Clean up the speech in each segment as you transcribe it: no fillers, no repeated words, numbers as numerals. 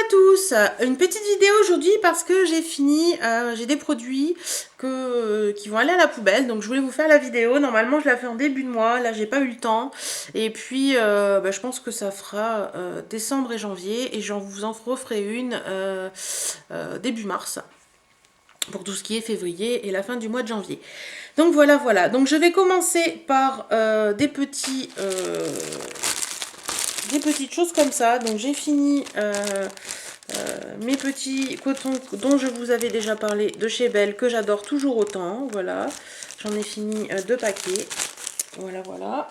à tous, une petite vidéo aujourd'hui parce que j'ai fini, j'ai des produits qui vont aller à la poubelle, donc je voulais vous faire la vidéo. Normalement je la fais en début de mois, là j'ai pas eu le temps, et puis je pense que ça fera décembre et janvier, et vous en referai une début mars pour tout ce qui est février et la fin du mois de janvier. Donc voilà, donc je vais commencer par des petites choses comme ça. Donc j'ai fini mes petits cotons dont je vous avais déjà parlé de chez Belle, que j'adore toujours autant. Voilà, j'en ai fini 2 paquets. Voilà.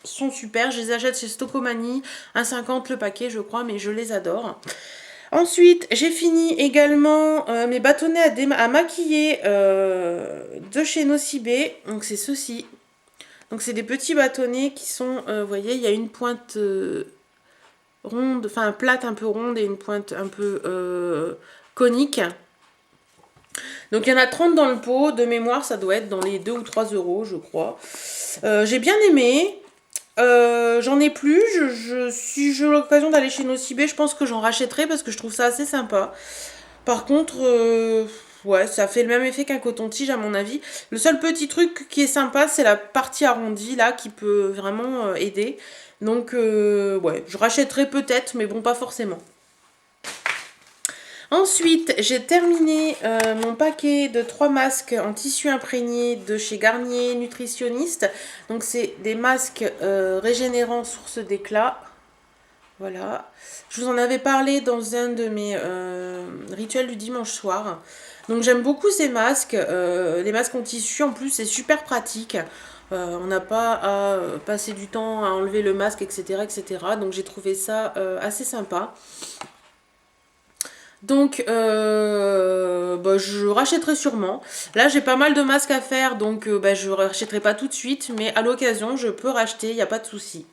Ils sont super, je les achète chez Stocomanie, 1,50 le paquet je crois, mais je les adore. Ensuite, j'ai fini également mes bâtonnets à maquiller de chez Nocibé. Donc c'est ceux-ci. Donc c'est des petits bâtonnets qui sont, vous voyez, il y a une pointe ronde, enfin plate un peu ronde et une pointe un peu conique. Donc il y en a 30 dans le pot, de mémoire ça doit être dans les 2 ou 3 euros je crois. J'ai bien aimé. J'en ai plus, si j'ai l'occasion d'aller chez Nocibé, je pense que j'en rachèterai parce que je trouve ça assez sympa. Par contre, ouais, ça fait le même effet qu'un coton-tige à mon avis. Le seul petit truc qui est sympa, c'est la partie arrondie là qui peut vraiment aider. Donc, ouais, je rachèterai peut-être, mais bon, pas forcément. Ensuite, j'ai terminé mon paquet de 3 masques en tissu imprégné de chez Garnier Nutritionniste. Donc, c'est des masques régénérants source d'éclat. Voilà. Je vous en avais parlé dans un de mes rituels du dimanche soir. Donc, j'aime beaucoup ces masques. Les masques en tissu, en plus, c'est super pratique. On n'a pas à passer du temps à enlever le masque, etc. etc. Donc, j'ai trouvé ça assez sympa. Donc, je rachèterai sûrement. Là, j'ai pas mal de masques à faire, donc je rachèterai pas tout de suite, mais à l'occasion, je peux racheter, il n'y a pas de souci.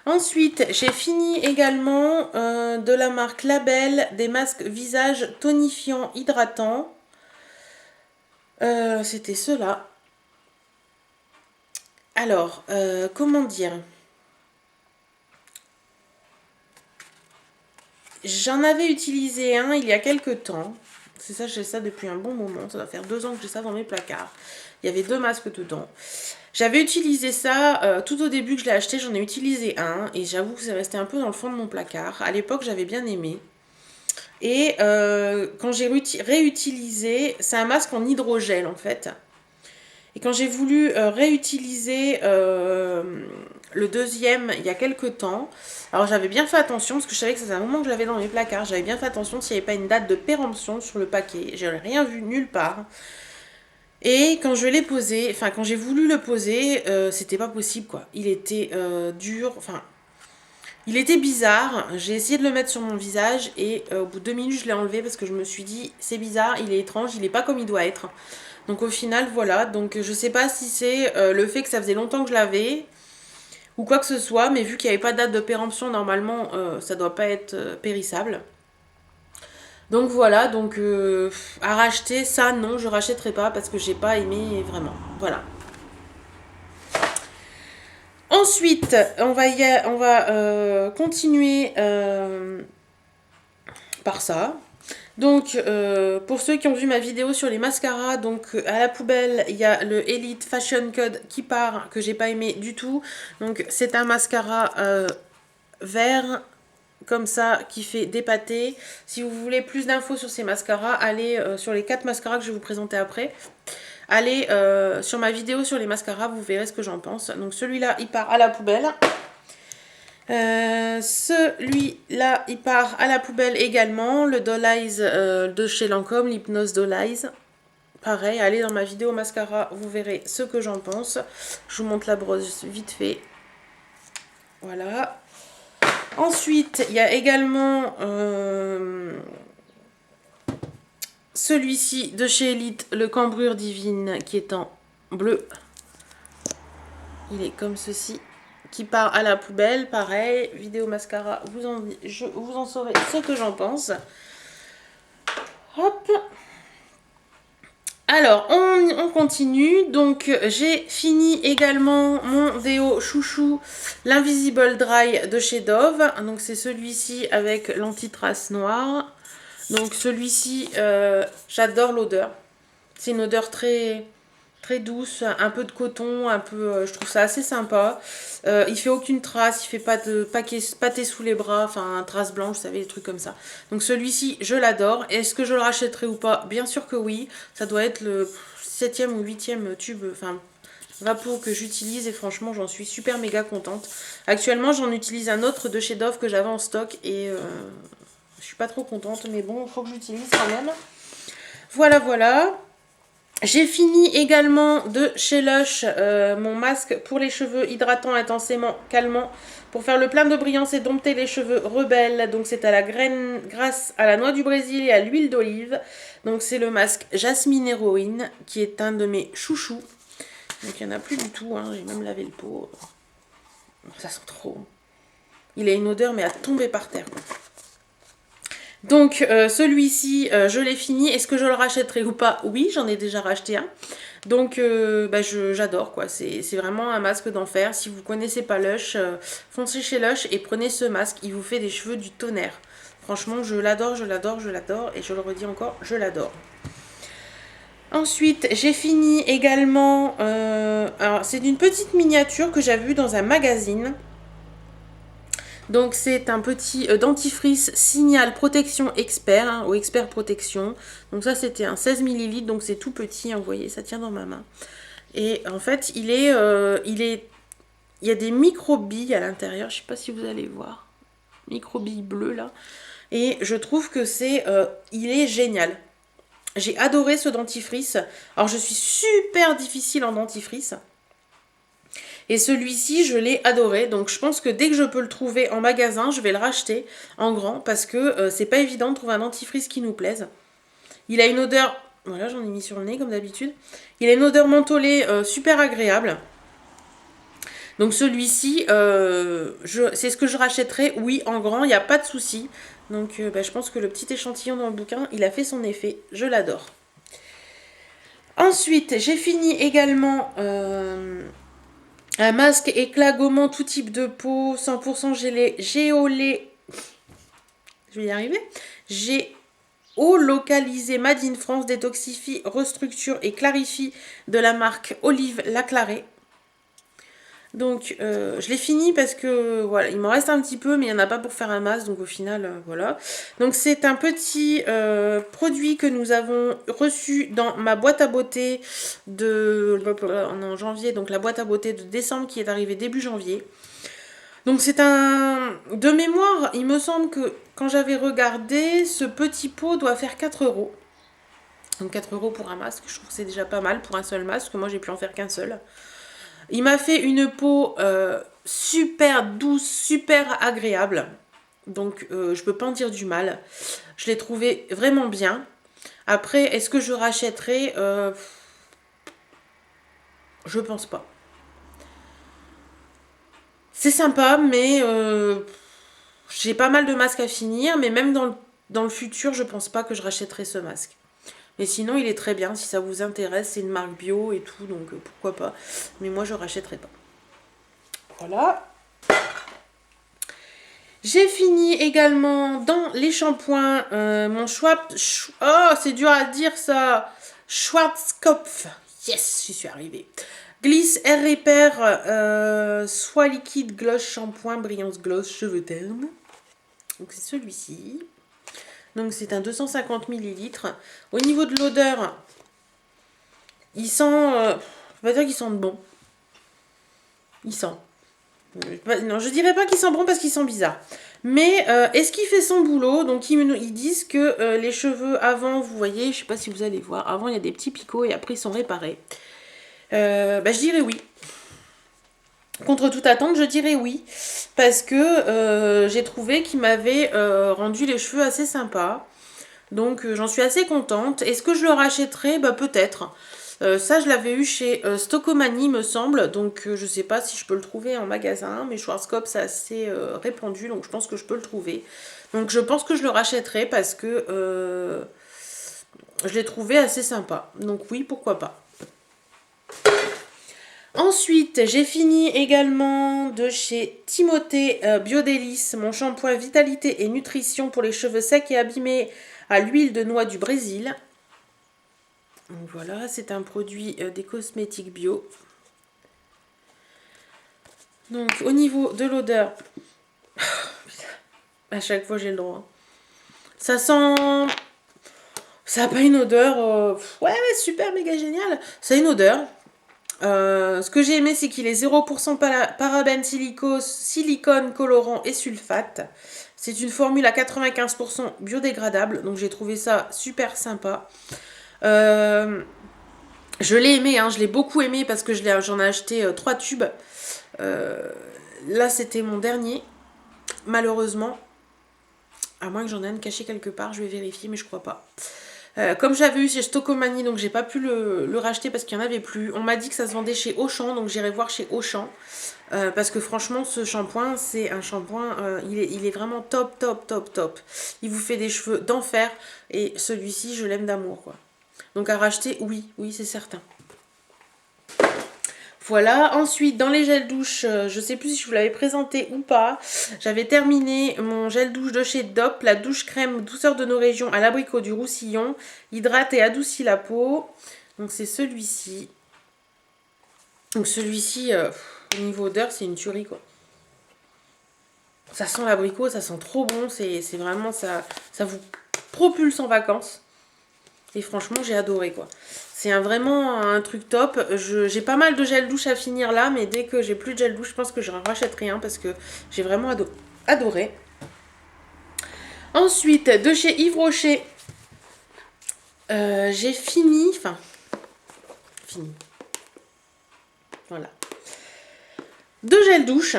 Ensuite, j'ai fini également de la marque Label des masques visage tonifiant hydratant. C'était ceux-là. Alors, comment dire ? J'en avais utilisé un il y a quelques temps. C'est ça, j'ai ça depuis un bon moment. Ça doit faire 2 ans que j'ai ça dans mes placards. Il y avait 2 masques dedans. J'avais utilisé ça tout au début que je l'ai acheté. J'en ai utilisé un. Et j'avoue que c'est resté un peu dans le fond de mon placard. À l'époque, j'avais bien aimé. Et quand j'ai réutilisé, c'est un masque en hydrogel en fait. Et quand j'ai voulu réutiliser le deuxième il y a quelques temps, alors j'avais bien fait attention, parce que je savais que ça faisait un moment que je l'avais dans mes placards, j'avais bien fait attention s'il n'y avait pas une date de péremption sur le paquet, j'ai rien vu nulle part. Et quand je l'ai posé, enfin quand j'ai voulu le poser, c'était pas possible quoi. Il était dur, enfin il était bizarre. J'ai essayé de le mettre sur mon visage et au bout de 2 minutes je l'ai enlevé parce que je me suis dit c'est bizarre, il est étrange, il est pas comme il doit être. Donc au final voilà, donc je sais pas si c'est le fait que ça faisait longtemps que je l'avais ou quoi que ce soit, mais vu qu'il n'y avait pas de date de péremption, normalement ça doit pas être périssable. Donc voilà, donc à racheter ça, non, je rachèterai pas parce que j'ai pas aimé vraiment. Voilà. Ensuite, on va continuer par ça. Donc, pour ceux qui ont vu ma vidéo sur les mascaras, donc à la poubelle, il y a le Elite Fashion Code qui part, que j'ai pas aimé du tout. Donc, c'est un mascara vert, comme ça, qui fait des pâtés. Si vous voulez plus d'infos sur ces mascaras, allez sur les 4 mascaras que je vais vous présenter après. Allez sur ma vidéo sur les mascaras, vous verrez ce que j'en pense. Donc, celui-là, il part à la poubelle. Celui-là, il part à la poubelle également. Le Doll Eyes de chez Lancôme, l'Hypnose Doll Eyes. Pareil, allez dans ma vidéo mascara, vous verrez ce que j'en pense. Je vous montre la brosse vite fait. Voilà. Ensuite, il y a également celui-ci de chez Elite, le Cambrure Divine, qui est en bleu. Il est comme ceci. Qui part à la poubelle, pareil, vidéo mascara, vous en saurez ce que j'en pense. Hop. Alors, on continue. Donc, j'ai fini également mon déo chouchou, l'Invisible Dry de chez Dove. Donc, c'est celui-ci avec l'anti-trace noire. Donc, celui-ci, j'adore l'odeur. C'est une odeur très douce, un peu de coton, un peu, je trouve ça assez sympa. Il fait aucune trace, il fait pas de pâté sous les bras, enfin trace blanche, vous savez, des trucs comme ça. Donc celui-ci, je l'adore. Est-ce que je le rachèterai ou pas? Bien sûr que oui. Ça doit être le septième ou huitième tube, enfin vapeau que j'utilise et franchement j'en suis super méga contente. Actuellement j'en utilise un autre de chez Dove que j'avais en stock et je suis pas trop contente, mais bon, il faut que j'utilise quand même. Voilà, voilà. J'ai fini également de chez Lush mon masque pour les cheveux hydratant intensément calmant pour faire le plein de brillance et dompter les cheveux rebelles. Donc c'est à la graine grâce à la noix du Brésil et à l'huile d'olive. Donc c'est le masque Jasmine Héroïne qui est un de mes chouchous. Donc il n'y en a plus du tout, hein. J'ai même lavé le pot. Ça sent trop. Il a une odeur mais à tomber par terre. Donc celui-ci, je l'ai fini. Est-ce que je le rachèterai ou pas? Oui, j'en ai déjà racheté un. Donc j'adore quoi. C'est vraiment un masque d'enfer. Si vous connaissez pas Lush, foncez chez Lush et prenez ce masque. Il vous fait des cheveux du tonnerre. Franchement, je l'adore, je l'adore, je l'adore. Et je le redis encore, je l'adore. Ensuite, j'ai fini également... alors, c'est d'une petite miniature que j'avais vue dans un magazine. Donc c'est un petit dentifrice Signal Protection Expert, hein, ou Expert Protection. Donc ça c'était un 16 ml, donc c'est tout petit, hein, vous voyez, ça tient dans ma main. Et en fait, il y a des micro-billes à l'intérieur, je ne sais pas si vous allez voir. Micro-billes bleues là. Et je trouve que il est génial. J'ai adoré ce dentifrice. Alors je suis super difficile en dentifrice. Et celui-ci, je l'ai adoré. Donc je pense que dès que je peux le trouver en magasin, je vais le racheter en grand. Parce que c'est pas évident de trouver un dentifrice qui nous plaise. Il a une odeur... Voilà, j'en ai mis sur le nez comme d'habitude. Il a une odeur mentholée super agréable. Donc celui-ci, c'est ce que je rachèterai. Oui, en grand, il n'y a pas de souci. Donc je pense que le petit échantillon dans le bouquin, il a fait son effet. Je l'adore. Ensuite, j'ai fini également... un masque éclat gommant tout type de peau, 100% géolé. Je vais y arriver. Géolocalisé Made in France, détoxifie, restructure et clarifie de la marque Olive Laclaré. Donc je l'ai fini parce que voilà, il m'en reste un petit peu, mais il n'y en a pas pour faire un masque, donc au final voilà. Donc c'est un petit produit que nous avons reçu dans ma boîte à beauté en janvier, donc la boîte à beauté de décembre qui est arrivée début janvier. Donc c'est de mémoire, il me semble que quand j'avais regardé, ce petit pot doit faire 4 €. Donc 4 € pour un masque, je trouve que c'est déjà pas mal pour un seul masque, parce que moi j'ai pu en faire qu'un seul. Il m'a fait une peau super douce, super agréable. Donc je peux pas en dire du mal. Je l'ai trouvé vraiment bien. Après, est-ce que je rachèterai? Je pense pas. C'est sympa, mais j'ai pas mal de masques à finir. Mais même dans le futur, je pense pas que je rachèterai ce masque. Mais sinon, il est très bien. Si ça vous intéresse, c'est une marque bio et tout, donc pourquoi pas. Mais moi, je rachèterai pas. Voilà. J'ai fini également dans les shampoings mon oh, c'est dur à dire ça. Schwarzkopf. Yes, j'y suis arrivée. Gliss Air Repair, soie liquide gloss shampoing brillance gloss cheveux ternes. Donc c'est celui-ci. Donc c'est un 250 ml. Au niveau de l'odeur, il sent... je vais pas dire qu'il sent bon. Il sent. Non, je dirais pas qu'il sent bon parce qu'il sent bizarre. Mais est-ce qu'il fait son boulot? Donc ils disent que les cheveux avant, vous voyez, je sais pas si vous allez voir, avant il y a des petits picots et après ils sont réparés. Je dirais oui. Contre toute attente, je dirais oui. Parce que j'ai trouvé qu'il m'avait rendu les cheveux assez sympas. Donc j'en suis assez contente. Est-ce que je le rachèterai? Peut-être. Ça, je l'avais eu chez Stocomanie, me semble. Donc je sais pas si je peux le trouver en magasin. Mais Schwarzkopf, c'est assez répandu. Donc je pense que je peux le trouver. Donc je pense que je le rachèterai parce que... je l'ai trouvé assez sympa. Donc oui, pourquoi pas. Ensuite, j'ai fini également de chez Timothée Biodélice, mon shampoing Vitalité et Nutrition pour les cheveux secs et abîmés à l'huile de noix du Brésil. Donc voilà, c'est un produit des cosmétiques bio. Donc au niveau de l'odeur, à chaque fois j'ai le droit. Ça sent... Ça n'a pas une odeur... Ouais, super, méga génial. Ça a une odeur. Ce que j'ai aimé, c'est qu'il est 0% parabènes, silicone, colorant et sulfate. C'est une formule à 95% biodégradable, donc j'ai trouvé ça super sympa. Je l'ai aimé, hein, je l'ai beaucoup aimé parce que j'en ai acheté 3 tubes. Là, c'était mon dernier, malheureusement. À moins que j'en ai un caché quelque part, je vais vérifier, mais je crois pas. Comme j'avais eu chez Stocomanie, donc j'ai pas pu le racheter parce qu'il n'y en avait plus. On m'a dit que ça se vendait chez Auchan, donc j'irai voir chez Auchan. Parce que franchement, ce shampoing, c'est un shampoing, il est vraiment top, top, top, top. Il vous fait des cheveux d'enfer et celui-ci, je l'aime d'amour, quoi. Donc à racheter, oui, c'est certain. Voilà, ensuite dans les gels douche, je sais plus si je vous l'avais présenté ou pas, j'avais terminé mon gel douche de chez DOP, la douche crème douceur de nos régions à l'abricot du Roussillon, hydrate et adoucit la peau. Donc c'est celui-ci. Donc celui-ci, au niveau odeur, c'est une tuerie quoi. Ça sent l'abricot, ça sent trop bon, c'est vraiment ça vous propulse en vacances. Et franchement, j'ai adoré quoi. C'est vraiment un truc top. J'ai pas mal de gel douche à finir là, mais dès que j'ai plus de gel douche, je pense que je rachèterai un parce que j'ai vraiment adoré. Ensuite, de chez Yves Rocher, j'ai fini. Voilà. 2 gels douche.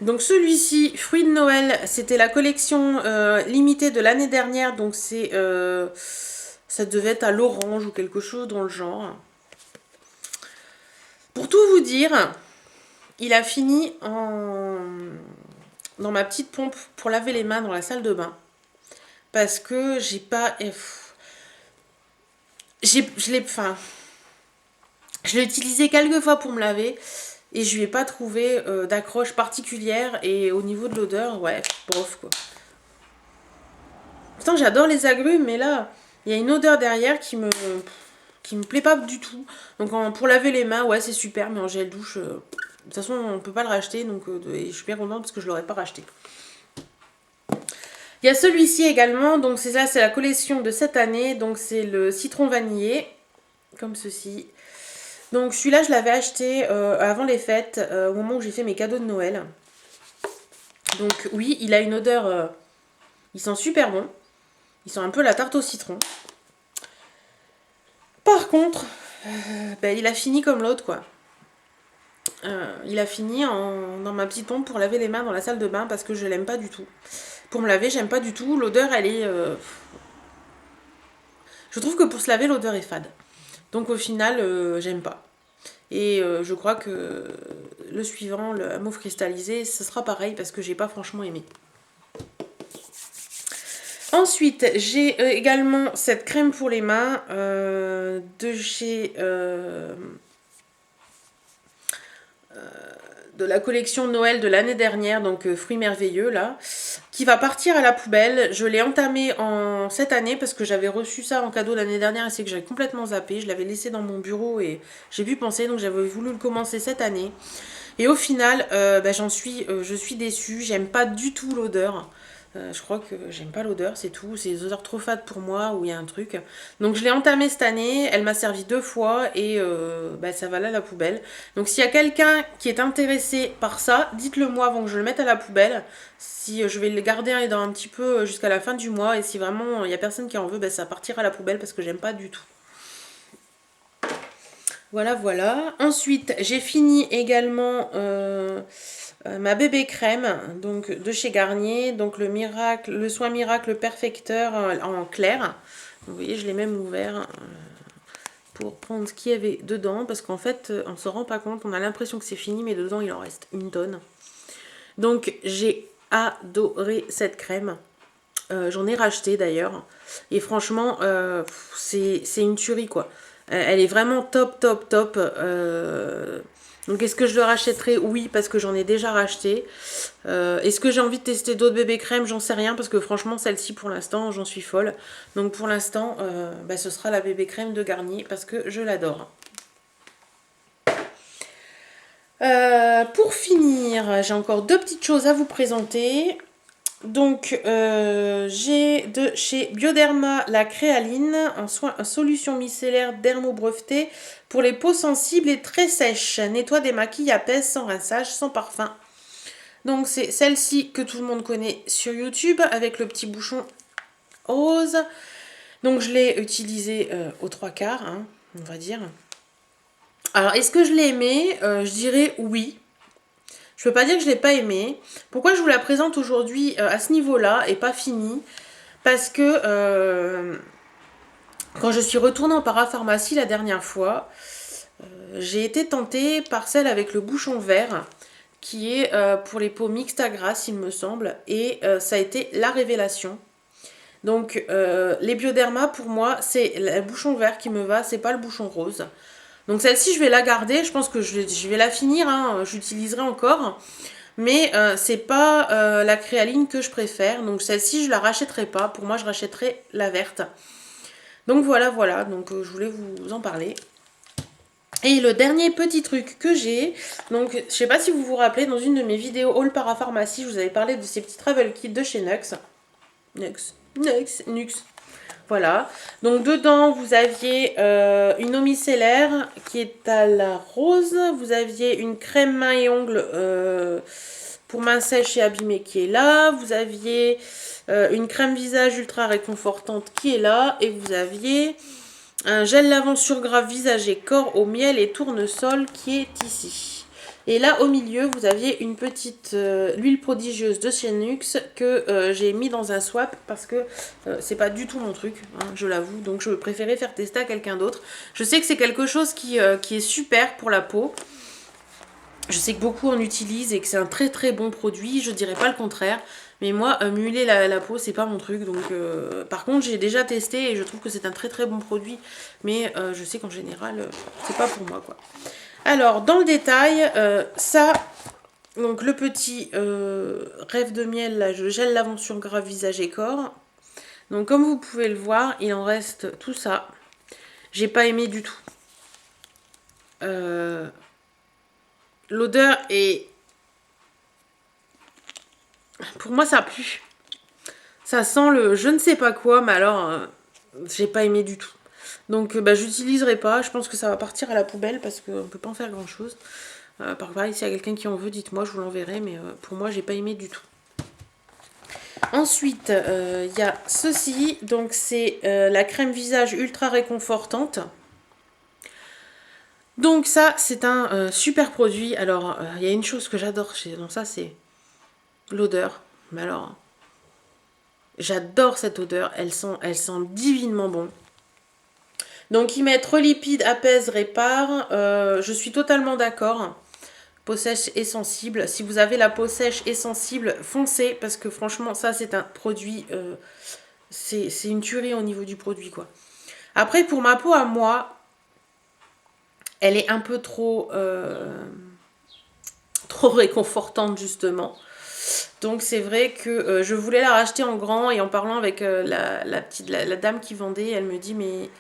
Donc celui-ci, fruits de Noël, c'était la collection limitée de l'année dernière. Donc c'est... ça devait être à l'orange ou quelque chose dans le genre. Pour tout vous dire, il a fini dans ma petite pompe pour laver les mains dans la salle de bain. Parce que j'ai pas... Je l'ai utilisé quelques fois pour me laver et je lui ai pas trouvé d'accroche particulière. Et au niveau de l'odeur, ouais, bof quoi. Pourtant j'adore les agrumes, mais là, il y a une odeur derrière qui me plaît pas du tout. Donc pour laver les mains, ouais c'est super, mais en gel douche, de toute façon on peut pas le racheter, donc et je suis bien contente parce que je l'aurais pas racheté. Il y a celui-ci également, donc c'est la collection de cette année, donc c'est le citron vanillé, comme ceci. Donc celui-là je l'avais acheté avant les fêtes, au moment où j'ai fait mes cadeaux de Noël. Donc oui, il a une odeur, il sent super bon, il sent un peu la tarte au citron. Par contre, il a fini comme l'autre quoi. Il a fini dans ma petite pompe pour laver les mains dans la salle de bain parce que je l'aime pas du tout. Pour me laver, j'aime pas du tout. L'odeur, elle est... Je trouve que pour se laver, l'odeur est fade. Donc au final, j'aime pas. Et je crois que le suivant, le mauve cristallisé, ce sera pareil parce que j'ai pas franchement aimé. Ensuite, j'ai également cette crème pour les mains de chez... de la collection Noël de l'année dernière, donc fruits merveilleux là, qui va partir à la poubelle. Je l'ai entamé cette année parce que j'avais reçu ça en cadeau l'année dernière et c'est que j'avais complètement zappé. Je l'avais laissé dans mon bureau et j'ai pu penser, donc j'avais voulu le commencer cette année. Et au final, je suis déçue. J'aime pas du tout l'odeur. Je crois que j'aime pas l'odeur, c'est tout. C'est des odeurs trop fades pour moi ou il y a un truc. Donc je l'ai entamée cette année. Elle m'a servi 2 fois et ça va là à la poubelle. Donc s'il y a quelqu'un qui est intéressé par ça, dites-le moi avant que je le mette à la poubelle. Si je vais le garder dans un petit peu jusqu'à la fin du mois. Et si vraiment il y a personne qui en veut, ça partira à la poubelle parce que j'aime pas du tout. Voilà. Ensuite, j'ai fini également ma bébé crème, donc de chez Garnier, donc le soin miracle perfecteur en clair. Vous voyez, je l'ai même ouvert pour prendre ce qu'il y avait dedans, parce qu'en fait, on ne se rend pas compte, on a l'impression que c'est fini, mais dedans, il en reste une tonne. Donc, j'ai adoré cette crème. J'en ai racheté d'ailleurs. Et franchement, c'est une tuerie quoi. Elle est vraiment top, top, top. Donc est-ce que je le rachèterai? Oui, parce que j'en ai déjà racheté. Est-ce que j'ai envie de tester d'autres bébés crèmes? J'en sais rien, parce que franchement, celle-ci pour l'instant, j'en suis folle. Donc pour l'instant, ce sera la bébé crème de Garnier, parce que je l'adore. Pour finir, j'ai encore deux petites choses à vous présenter. Donc, j'ai de chez Bioderma la créaline, un solution micellaire dermo-brevetée pour les peaux sensibles et très sèches. Nettoie, démaquille, apaise, sans rinçage, sans parfum. Donc, c'est celle-ci que tout le monde connaît sur YouTube avec le petit bouchon rose. Donc, je l'ai utilisée aux trois quarts, hein, on va dire. Alors, est-ce que je l'ai aimée? Je dirais oui. Je peux pas dire que je l'ai pas aimée. Pourquoi je vous la présente aujourd'hui à ce niveau-là et pas finie? Parce que quand je suis retournée en parapharmacie la dernière fois, j'ai été tentée par celle avec le bouchon vert, qui est pour les peaux mixtes à grasse, il me semble, et ça a été la révélation. Donc les Bioderma, pour moi, c'est le bouchon vert qui me va, c'est pas le bouchon rose. Donc celle-ci, je vais la garder, je pense que je vais la finir, hein, j'utiliserai encore. Mais c'est pas la créaline que je préfère. Donc celle-ci, je la rachèterai pas. Pour moi, je rachèterai la verte. Donc voilà, voilà. Donc je voulais vous en parler. Et le dernier petit truc que j'ai, donc je sais pas si vous vous rappelez, dans une de mes vidéos Haul Parapharmacie, je vous avais parlé de ces petits travel kits de chez Nux. Nux. Voilà. Donc dedans, vous aviez une eau micellaire qui est à la rose. Vous aviez une crème main et ongles pour main sèche et abîmée qui est là. Vous aviez une crème visage ultra réconfortante qui est là. Et vous aviez un gel lavant sur grave visage et corps au miel et tournesol qui est ici. Et là au milieu vous aviez une petite huile prodigieuse de chez Nux que j'ai mis dans un swap parce que c'est pas du tout mon truc, hein, je l'avoue. Donc je préférais faire tester à quelqu'un d'autre. Je sais que c'est quelque chose qui est super pour la peau. Je sais que beaucoup en utilisent et que c'est un très très bon produit, je dirais pas le contraire. Mais moi, mueler la peau, c'est pas mon truc. Donc, par contre, j'ai déjà testé et je trouve que c'est un très très bon produit. Mais je sais qu'en général, c'est pas pour moi, quoi. Alors, dans le détail, ça, donc le petit rêve de miel, là, je gèle l'avant sur grave visage et corps. Donc, comme vous pouvez le voir, il en reste tout ça. J'ai pas aimé du tout. L'odeur est... Pour moi, ça pue. Ça sent le je ne sais pas quoi, mais alors, j'ai pas aimé du tout. Donc, j'utiliserai pas. Je pense que ça va partir à la poubelle parce qu'on peut pas en faire grand chose. Par contre, s'il y a quelqu'un qui en veut, dites-moi, je vous l'enverrai. Mais pour moi, j'ai pas aimé du tout. Ensuite, il y a ceci. Donc, c'est la crème visage ultra réconfortante. Donc, ça, c'est un super produit. Alors, il y a une chose que j'adore chez donc ça, c'est l'odeur. Mais alors, j'adore cette odeur. Elle sent divinement bon. Donc, ils mettent relipide, apaise, répare. Je suis totalement d'accord. Peau sèche et sensible. Si vous avez la peau sèche et sensible, foncez. Parce que franchement, ça, c'est un produit... c'est une tuerie au niveau du produit, quoi. Après, pour ma peau à moi, elle est un peu trop réconfortante, justement. Donc c'est vrai que je voulais la racheter en grand et en parlant avec la dame qui vendait, elle me dit mais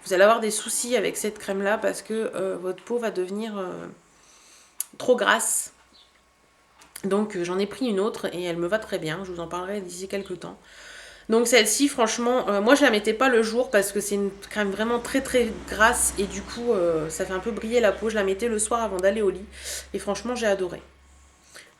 vous allez avoir des soucis avec cette crème là parce que votre peau va devenir trop grasse. Donc j'en ai pris une autre et elle me va très bien, je vous en parlerai d'ici quelques temps. Donc celle-ci franchement, moi je la mettais pas le jour parce que c'est une crème vraiment très très grasse et du coup ça fait un peu briller la peau. Je la mettais le soir avant d'aller au lit et franchement j'ai adoré.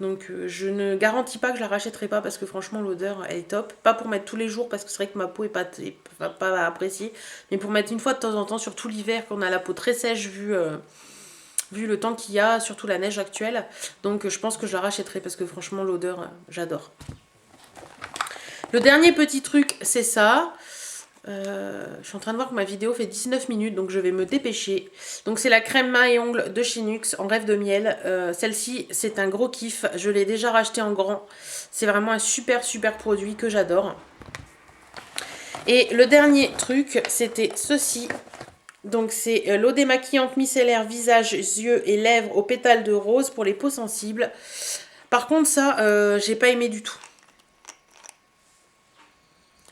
Donc je ne garantis pas que je la rachèterai pas parce que franchement l'odeur elle est top. Pas pour mettre tous les jours parce que c'est vrai que ma peau est pas appréciée. Mais pour mettre une fois de temps en temps, surtout l'hiver quand on a la peau très sèche vu le temps qu'il y a, surtout la neige actuelle. Donc je pense que je la rachèterai parce que franchement l'odeur j'adore. Le dernier petit truc c'est ça. Je suis en train de voir que ma vidéo fait 19 minutes donc je vais me dépêcher. Donc c'est la crème main et ongles de chez Nux en rêve de miel. Celle-ci c'est un gros kiff, je l'ai déjà racheté en grand. C'est vraiment un super super produit que j'adore. Et le dernier truc, c'était ceci. Donc c'est l'eau démaquillante micellaire visage, yeux et lèvres aux pétales de rose pour les peaux sensibles. Par contre ça, j'ai pas aimé du tout.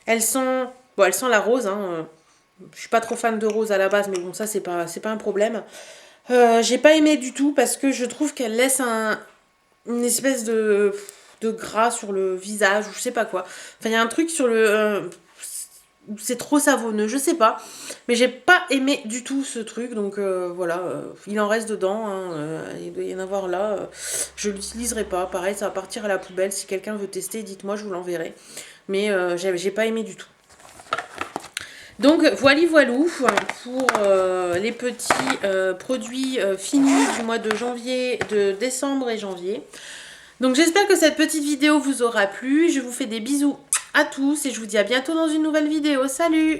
Elles sont... Bon, elles sont la rose, hein. Je suis pas trop fan de rose à la base, mais bon, ça c'est pas un problème. J'ai pas aimé du tout parce que je trouve qu'elle laisse une espèce de gras sur le visage ou je sais pas quoi. Enfin, il y a un truc sur le... c'est trop savonneux, je sais pas. Mais j'ai pas aimé du tout ce truc, donc voilà, il en reste dedans, hein, il doit y en avoir là. Je l'utiliserai pas, pareil, ça va partir à la poubelle. Si quelqu'un veut tester, dites-moi, je vous l'enverrai. Mais j'ai pas aimé du tout. Donc voilou pour les petits produits finis du mois de janvier, de décembre et janvier. Donc j'espère que cette petite vidéo vous aura plu. Je vous fais des bisous à tous et je vous dis à bientôt dans une nouvelle vidéo. Salut!